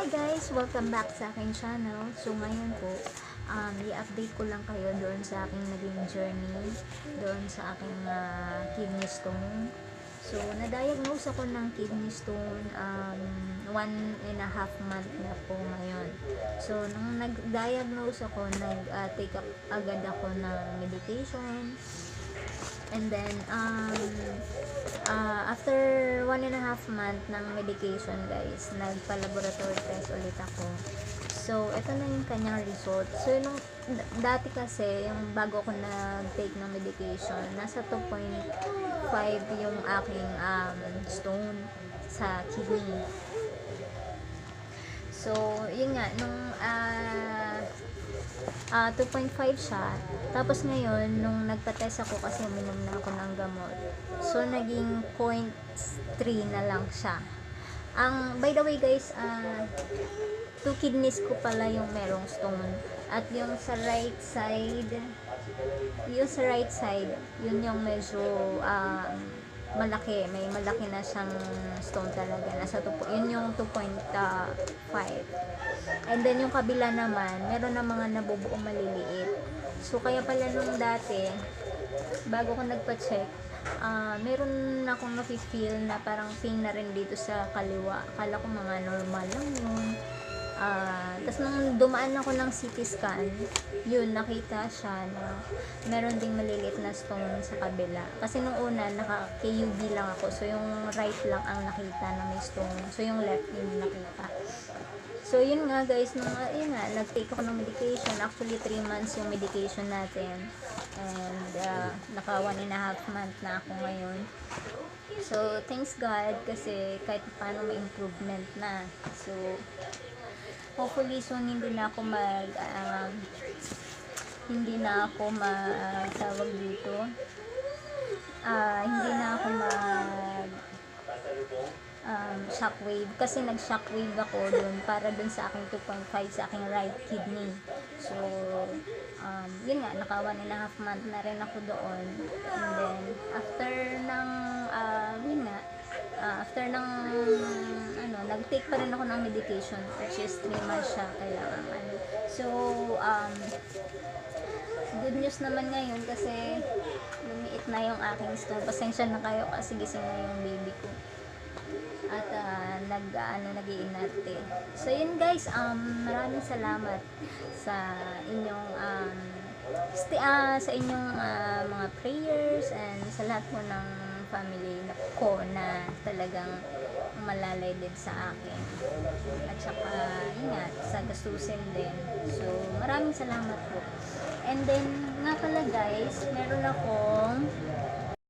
Hi guys! Welcome back sa aking channel. So ngayon po, i-update ko lang kayo doon sa aking naging journey, doon sa aking kidney stone. So, na-diagnose ako ng kidney stone 1.5 month na po ngayon. So, nung nag-diagnose ako, nag-take up agad ako ng medication. And then, after 1.5 month ng medication guys, nagpa-laboratory test ulit ako. So, ito na yung kanyang result. So, nung dati kasi, yung bago ko nag-take ng medication, nasa 2.5 yung aking stone sa kidney. So, yun nga, nung 2.5 siya. Tapos ngayon, nung nagpa-test ako kasi uminom na ako ng gamot. So, naging 0.3 na lang siya. By the way guys, 2 kidneys ko pala yung merong stone. At yung sa right side, yun yung medyo malaki. May malaki na siyang stone talaga. Yun yung 2.5. And then yung kabila naman, meron na mga nabubuong maliliit. So kaya pala nung dati, bago ko nagpa-check, meron na akong nafe-feel na parang pain na rin dito sa kaliwa. Akala ko mga normal lang yun. Tapos nung dumaan ako ng CT scan, yun, nakita siya na meron ding maliliit na stone sa kabila. Kasi nung una, naka-KUB lang ako. So yung right lang ang nakita na may stone. So yung left yung nakita. So yun nga guys, nag-take ako ng medication. Actually 3 months yung medication natin. And naka 1.5 month na ako ngayon. So thanks God kasi kahit paano may improvement na. So hopefully soon hindi na ako tawag dito. Hindi na ako shockwave kasi nag-shockwave ako dun para dun sa aking 2.5 sa aking right kidney. So yun nga, naka 1.5 month na rin ako doon. And then after ng nag-take pa rin ako ng medication, which is 3 months siya kailangan. So good news naman ngayon kasi lumiit na yung aking stone. Pasensya na kayo kasi gising na yung baby ko at nag-iinarte. So yun guys, maraming salamat sa inyong mga prayers and sa lahat po ng family ko na talagang malalay din sa akin at saka ingat sa gastusin din. So maraming salamat po. And then nga pala guys, meron ako